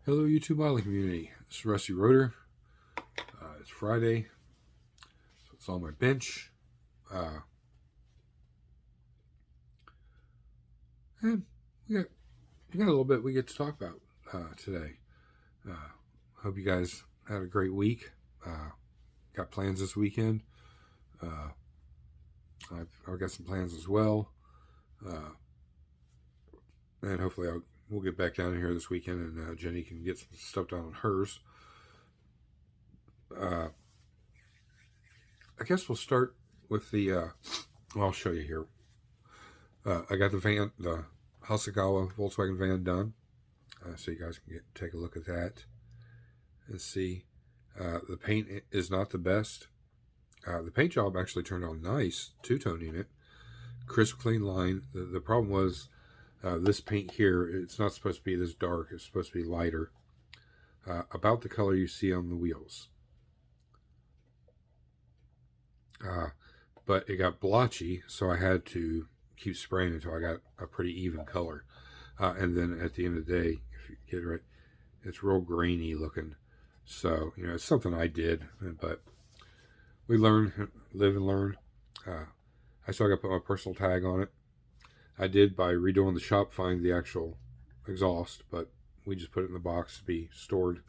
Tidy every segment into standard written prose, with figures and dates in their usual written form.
Hello, YouTube Island community. This is Rusty Rotor. It's Friday, so it's on my bench. And we got a little bit we get to talk about today. Hope you guys had a great week. Got plans this weekend. I've got some plans as well. And hopefully we'll get back down here this weekend and Jenny can get some stuff done on hers. I guess we'll start with the, I'll show you here. I got the Hasegawa Volkswagen van done. So you guys can take a look at that and see. The paint is not the best. The paint job actually turned out nice, two-tone unit. Crisp, clean line. The problem was this paint here, it's not supposed to be this dark. It's supposed to be lighter. About the color you see on the wheels. But it got blotchy, so I had to keep spraying until I got a pretty even color. And then at the end of the day, if you get it right, it's real grainy looking. So, it's something I did, but we learn, live and learn. I still got to put my personal tag on it. I did by redoing the shop find the actual exhaust, but we just put it in the box to be stored.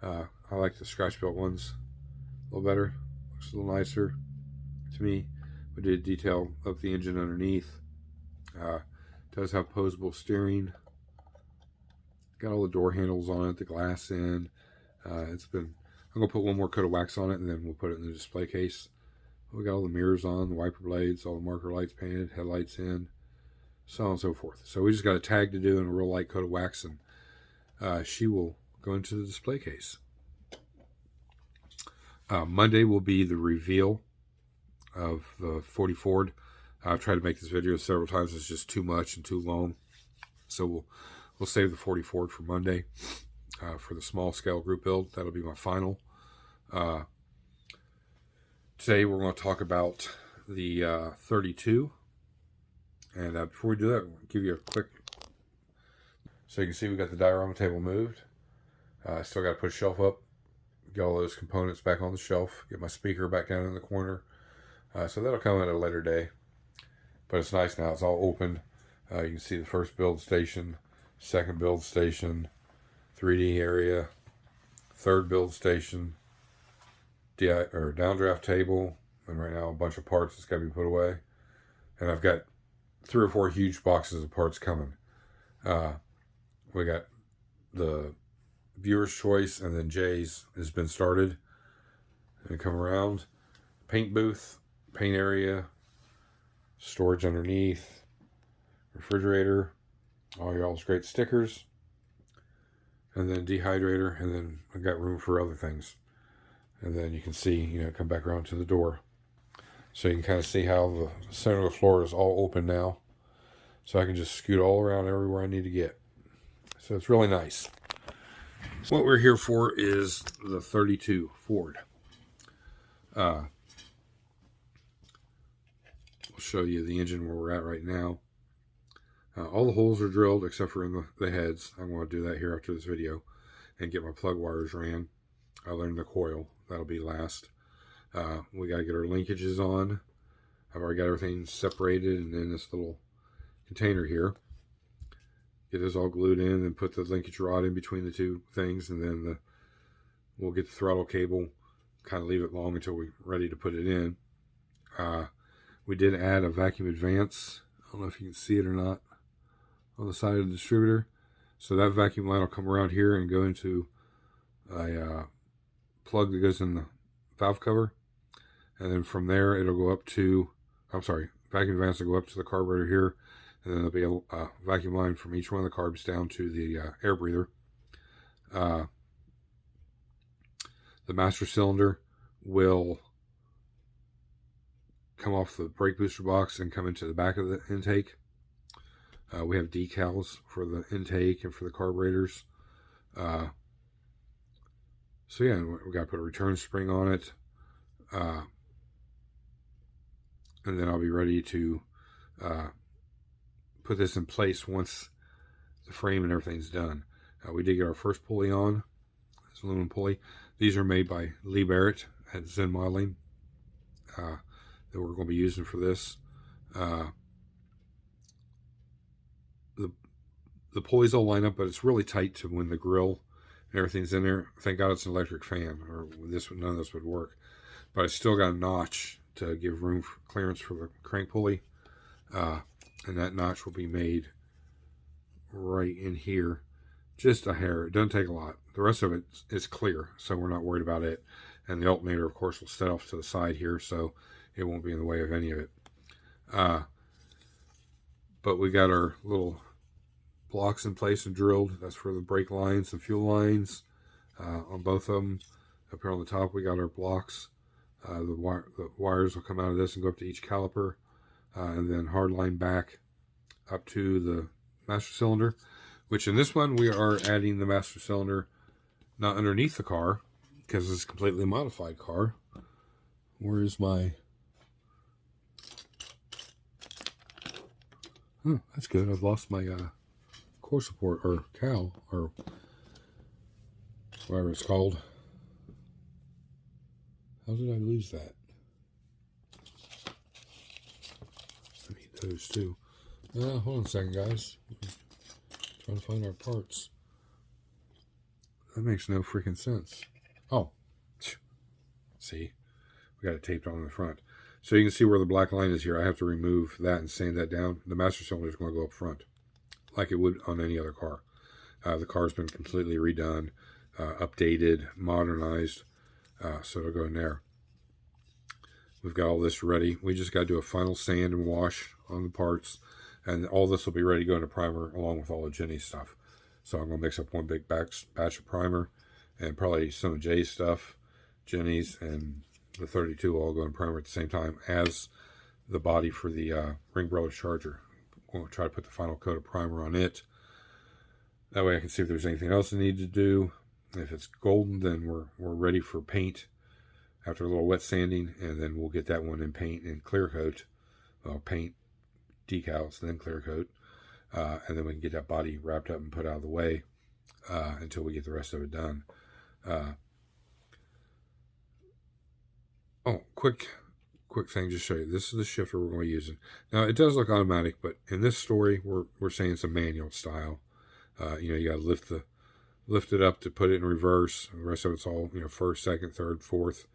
I like the scratch built ones a little better. Looks a little nicer to me. We did detail of the engine underneath. Does have posable steering. Got all the door handles on it, the glass in. I'm gonna put one more coat of wax on it and then we'll put it in the display case. We got all the mirrors on, the wiper blades, all the marker lights painted, headlights in, so on and so forth. So we just got a tag to do and a real light coat of wax, and she will go into the display case. Monday will be the reveal of the 40 Ford. I've tried to make this video several times. It's just too much and too long. So we'll save the 40 Ford for Monday for the small scale group build. That'll be my final. Today we're going to talk about the 32. And before we do that, I'll give you a quick... So you can see we got the diorama table moved. I still got to put a shelf up. Get all those components back on the shelf. Get my speaker back down in the corner. So that'll come at a later day. But it's nice now. It's all open. You can see the first build station, second build station, 3D area, third build station, downdraft table, and right now a bunch of parts that's got to be put away. And I've got 3 or 4 huge boxes of parts coming. We got the viewer's choice, and then Jay's has been started. And come around, paint booth, paint area, storage underneath, refrigerator, all y'all's great stickers, and then dehydrator, and then I got room for other things. And then you can see, come back around to the door. So you can kind of see how the center of the floor is all open now. So I can just scoot all around everywhere I need to get. So it's really nice. So what we're here for is the 32 Ford. I'll show you the engine where we're at right now. All the holes are drilled except for in the heads. I'm going to do that here after this video and get my plug wires ran. I learned the coil. That'll be last. We got to get our linkages on. I've already got everything separated and in this little container here. Get this all glued in and put the linkage rod in between the two things, and then we'll get the throttle cable, kind of leave it long until we're ready to put it in. We did add a vacuum advance. I don't know if you can see it or not on the side of the distributor. So that vacuum line will come around here and go into a plug that goes in the valve cover, and then from there it'll go up to, vacuum advance will go up to the carburetor here, and then there'll be a vacuum line from each one of the carbs down to the air breather. The master cylinder will come off the brake booster box and come into the back of the intake. We have decals for the intake and for the carburetors. So yeah, we got to put a return spring on it. And then I'll be ready to put this in place once the frame and everything's done. We did get our first pulley on. This aluminum pulley. These are made by Lee Barrett at Zen Modeling. That we're going to be using for this. The pulleys all line up, but it's really tight to when the grill and everything's in there. Thank God it's an electric fan, or none of this would work. But I still got a notch to give room for clearance for the crank pulley, and that notch will be made right in here, just a hair. It doesn't take a lot. The rest of it is clear, so we're not worried about it. And the alternator, of course, will set off to the side here, so it won't be in the way of any of it. But we got our little blocks in place and drilled. That's for the brake lines and fuel lines on both of them. Up here on the top, we got our blocks. The wires will come out of this and go up to each caliper, and then hard line back up to the master cylinder, which in this one we are adding the master cylinder not underneath the car, because it's a completely modified car. Where is my... Oh, that's good. I've lost my core support, or cowl, or whatever it's called. How did I lose that? I need those too. Hold on a second, guys. Trying to find our parts. That makes no freaking sense. Oh, see, we got it taped on the front. So you can see where the black line is here. I have to remove that and sand that down. The master cylinder is going to go up front, like it would on any other car. The car's been completely redone, updated, modernized, so it'll go in there. We've got all this ready. We just got to do a final sand and wash on the parts, and all this will be ready to go into primer along with all of Jenny's stuff. So I'm going to mix up one big batch of primer, and probably some of Jay's stuff, Jenny's, and the 32 will all go in primer at the same time as the body for the Ring Brothers Charger. We'll try to put the final coat of primer on it. That way I can see if there's anything else I need to do. If it's golden, then we're ready for paint after a little wet sanding, and then we'll get that one in paint and clear coat. Well, paint, decals, then clear coat. And then we can get that body wrapped up and put out of the way until we get the rest of it done. Quick thing to show you. This is the shifter we're going to be using. Now, it does look automatic, but in this story, we're saying it's a manual style. You got to lift it up to put it in reverse. The rest of it's all, first, second, third, fourth.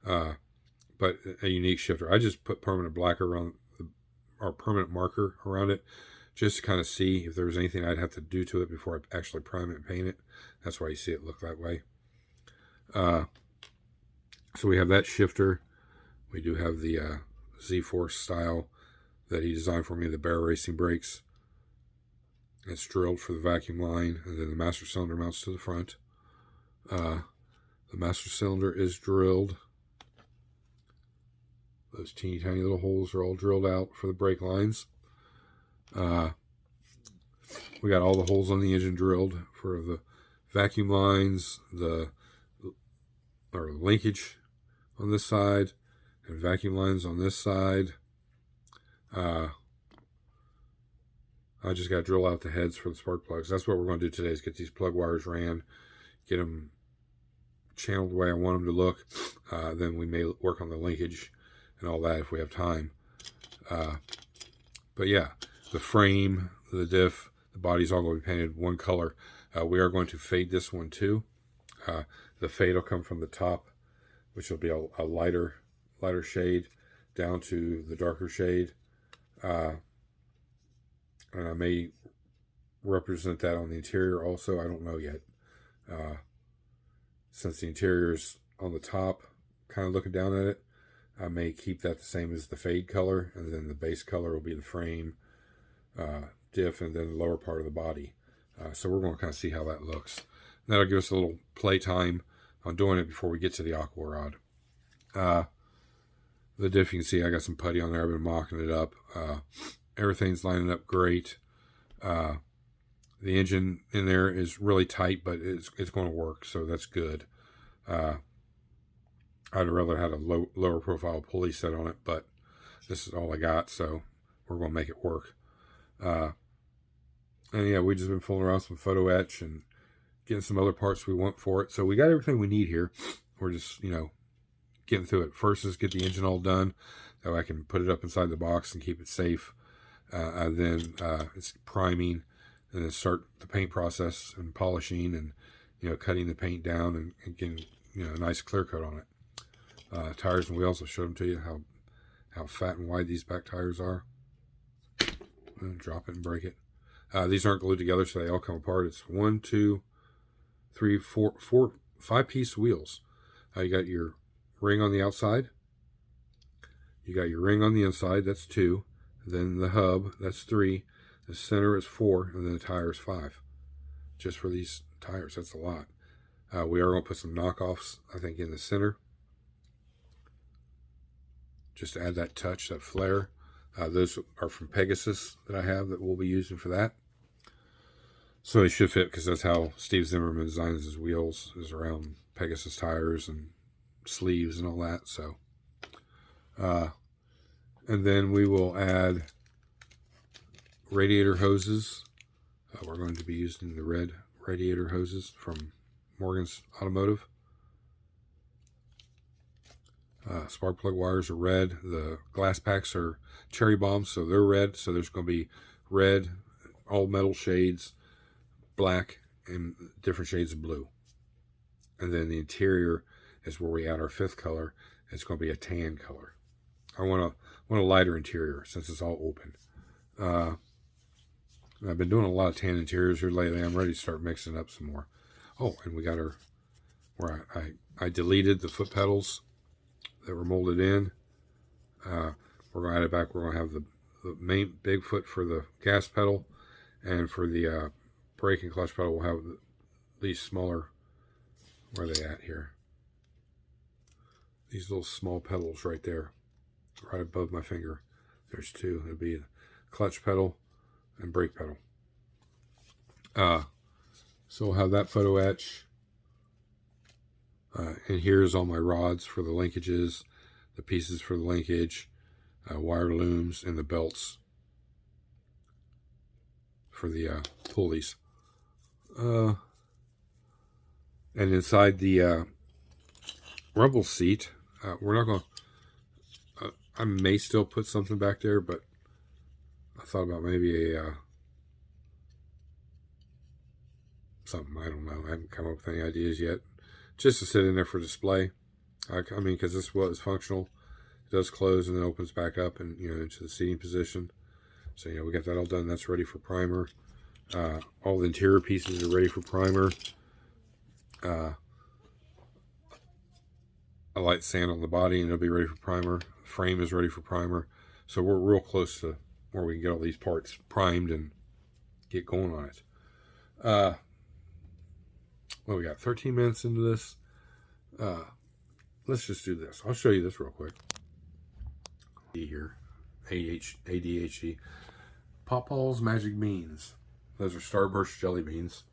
But a unique shifter. I just put permanent black around, or permanent marker around it, just to kind of see if there was anything I'd have to do to it before I actually prime it and paint it. That's why you see it look that way. So we have that shifter. We do have the Z-Force style that he designed for me, the Bear Racing brakes. It's drilled for the vacuum line, and then the master cylinder mounts to the front. The master cylinder is drilled. Those teeny tiny little holes are all drilled out for the brake lines. We got all the holes on the engine drilled for the vacuum lines, the linkage on this side, and vacuum lines on this side. I just got to drill out the heads for the spark plugs. That's what we're going to do today, is get these plug wires ran, get them channeled the way I want them to look. Then we may work on the linkage and all that if we have time. But yeah, the frame, the diff, the body's all going to be painted one color. We are going to fade this one too. The fade will come from the top, which will be a lighter shade down to the darker shade. And I may represent that on the interior also. I don't know yet. Since the interior's on the top, kind of looking down at it, I may keep that the same as the fade color, and then the base color will be the frame, diff, and then the lower part of the body. So we're going to kind of see how that looks. And that'll give us a little play time on doing it before we get to the aqua rod. The diff, you can see I got some putty on there. I've been mocking it up. Everything's lining up great. The engine in there is really tight, but it's going to work, so that's good. I'd rather had a lower profile pulley set on it, but this is all I got, so we're going to make it work. And yeah, we just been fooling around with some photo etch and getting some other parts we want for it. So we got everything we need here. We're just, getting through it. First is get the engine all done. That way I can put it up inside the box and keep it safe. Then it's priming, and then start the paint process and polishing and, cutting the paint down and getting, a nice clear coat on it. Tires and wheels, I'll show them to you how fat and wide these back tires are. Drop it and break it. These aren't glued together, so they all come apart. It's 1, 2, 3, 4, 5-piece wheels. You got your ring on the outside. You got your ring on the inside. That's 2. Then the hub. That's 3. The center is 4, and then the tire is 5. Just for these tires, that's a lot. We are going to put some knockoffs, I think, in the center, just to add that touch, that flair. Those are from Pegasus that I have that we'll be using for that. So they should fit, because that's how Steve Zimmerman designs his wheels, is around Pegasus tires and sleeves and all that. So, and then we will add radiator hoses. We're going to be using the red radiator hoses from Morgan's Automotive. Spark plug wires are red. The glass packs are cherry bombs, so they're red. So there's going to be red, all metal shades, black, and different shades of blue. And then the interior is where we add our 5th color. It's going to be a tan color. I want a lighter interior since it's all open. I've been doing a lot of tan interiors here lately. I'm ready to start mixing up some more. Oh, and we got where I deleted the foot pedals that were molded in. We're going to add it back. We're going to have the main big foot for the gas pedal, and for the brake and clutch pedal, we'll have these smaller, where are they at here? These little small pedals right there, right above my finger. There's 2. It'll be the clutch pedal and brake pedal. So we'll have that photo etch. And here's all my rods for the linkages, the pieces for the linkage, wire looms, and the belts for the pulleys. And inside the rumble seat, we're not going to, I may still put something back there, but I thought about maybe something, I don't know. I haven't come up with any ideas yet. Just to sit in there for display. I mean, because this was functional. It does close and then opens back up and, into the seating position. So, we got that all done. That's ready for primer. All the interior pieces are ready for primer. I light sand on the body and it'll be ready for primer. The frame is ready for primer. So we're real close to where we can get all these parts primed and get going on it. Well, we got 13 minutes into this. Let's just do this. I'll show you this real quick. Here, ADHD. Pawpaw's Magic Beans. Those are Starburst jelly beans.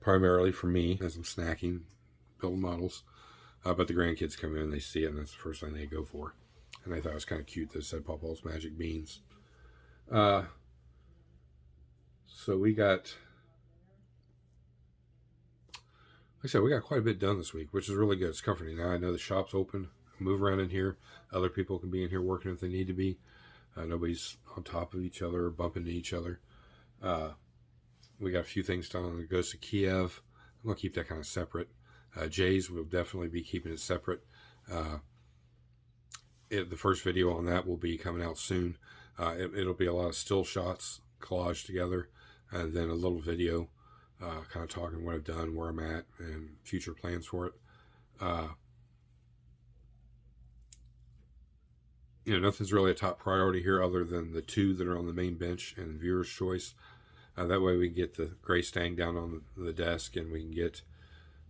Primarily for me, as I'm snacking, building models. But the grandkids come in, they see it, and that's the first thing they go for. And they thought it was kind of cute that it said Pawpaw's Magic Beans. So we got, like I said, we got quite a bit done this week, which is really good. It's comforting. Now I know the shop's open. Move around in here. Other people can be in here working if they need to be. Nobody's on top of each other or bumping into each other. We got a few things done on the Ghost of Kiev. I'm going to keep that kind of separate. Jay's will definitely be keeping it separate. The first video on that will be coming out soon. It'll be a lot of still shots collaged together, and then a little video kind of talking what I've done, where I'm at, and future plans for it. Nothing's really a top priority here other than the 2 that are on the main bench and viewer's choice. That way we can get the gray stang down on the desk, and we can get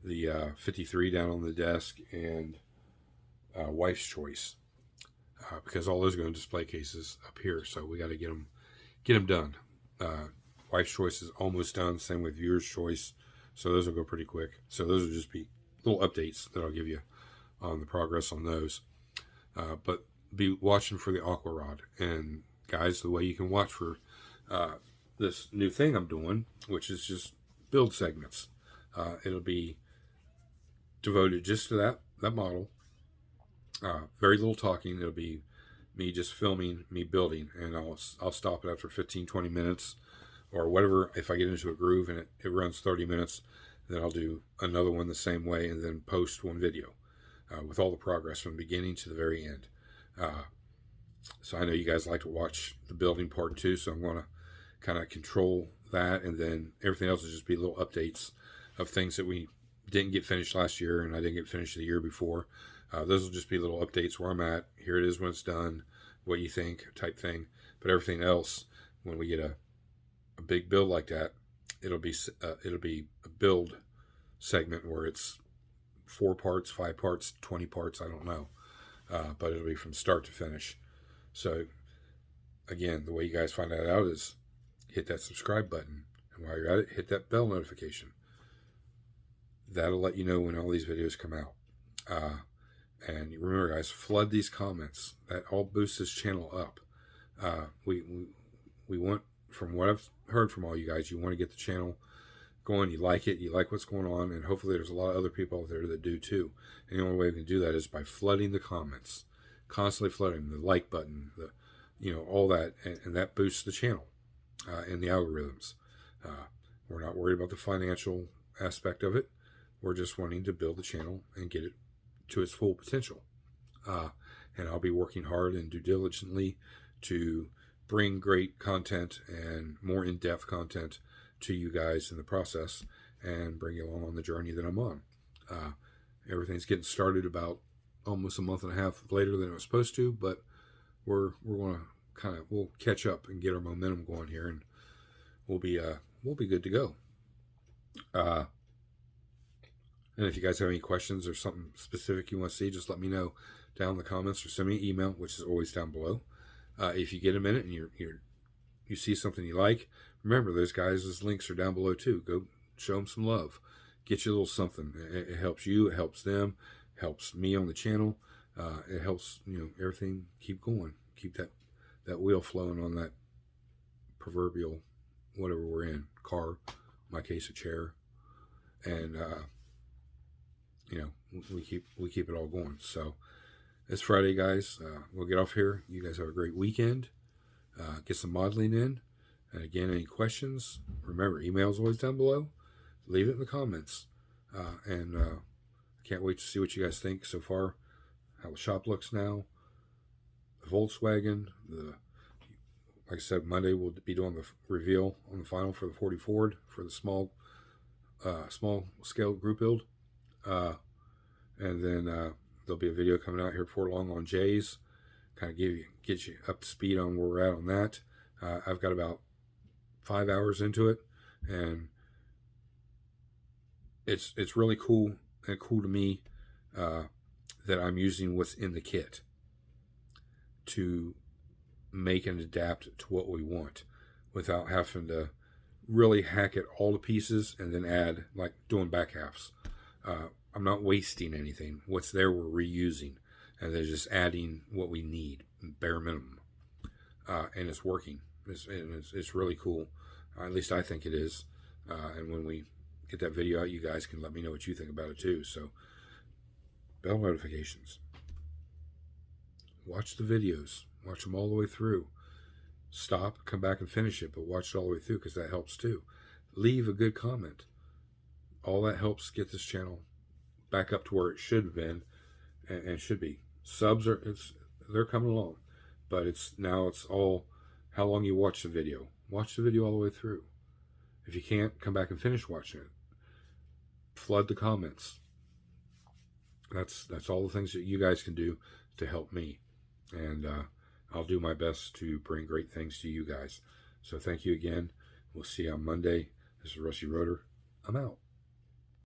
the 53 down on the desk, and wife's choice, because all those are going to display cases up here. So we got to get them done. Wife's choice is almost done. Same with viewer's choice. So those will go pretty quick. So those will just be little updates that I'll give you on the progress on those. But be watching for the Aqua Rod. And guys, the way you can watch for this new thing I'm doing, which is just build segments. It'll be devoted just to that model. Very little talking. It'll be me just filming me building, and I'll stop it after 15-20 minutes or whatever. If I get into a groove and it runs 30 minutes, then I'll do another one the same way and then post one video with all the progress from the beginning to the very end. So I know you guys like to watch the building part too, so I'm going to kind of control that, and then everything else will just be little updates of things that we didn't get finished last year and I didn't get finished the year before. Those will just be little updates where I'm at. Here it is when it's done, what you think type thing. But everything else, when we get a big build like that, it'll be a build segment where it's 4 parts, 5 parts, 20 parts, I don't know. But it'll be from start to finish. So again, the way you guys find that out is hit that subscribe button. And while you're at it, hit that bell notification. That'll let you know when all these videos come out. And remember, guys, flood these comments. That all boosts this channel up. We want, from what I've heard from all you guys, you want to get the channel going. You like it. You like what's going on. And hopefully there's a lot of other people out there that do too. And the only way we can do that is by flooding the comments. Constantly flooding the like button, all that. And that boosts the channel and the algorithms. We're not worried about the financial aspect of it. We're just wanting to build the channel and get it to its full potential. And I'll be working hard and due diligently to bring great content and more in-depth content to you guys in the process and bring you along on the journey that I'm on. Everything's getting started about almost a month and a half later than it was supposed to, but we're going to we'll catch up and get our momentum going here, and we'll be good to go. And if you guys have any questions or something specific you want to see, just let me know down in the comments or send me an email, which is always down below. If you get a minute and you see something you like, remember those guys' links are down below too. Go show them some love. Get you a little something. It helps you. It helps them. Helps me on the channel. It helps everything keep going. Keep that wheel flowing on that proverbial whatever we're in, car, in my case a chair, and we keep it all going. So it's Friday, guys. We'll get off here. You guys have a great weekend. Get some modeling in. And again, any questions, remember, email's always down below. Leave it in the comments. And I can't wait to see what you guys think so far, how the shop looks now. The Volkswagen, like I said, Monday we'll be doing the reveal on the final for the 40 Ford for the small scale group build. And then there'll be a video coming out here before long on Jay's, kind of get you up to speed on where we're at on that. I've got about 5 hours into it, and it's really cool and cool to me that I'm using what's in the kit to make and adapt to what we want without having to really hack at all the pieces and then add, like doing back halves. I'm not wasting anything. What's there we're reusing, and then just adding what we need, bare minimum. And it's working. It's really cool. At least I think it is. And when we get that video out, you guys can let me know what you think about it too. So, bell notifications. Watch the videos. Watch them all the way through. Stop, come back and finish it, but watch it all the way through because that helps too. Leave a good comment. All that helps get this channel back up to where it should have been and should be. Subs they're coming along, but it's all how long you watch the video. Watch the video all the way through. If you can't, come back and finish watching it. Flood the comments. That's all the things that you guys can do to help me, and I'll do my best to bring great things to you guys. So thank you again. We'll see you on Monday. This is Rusty Rotor. I'm out.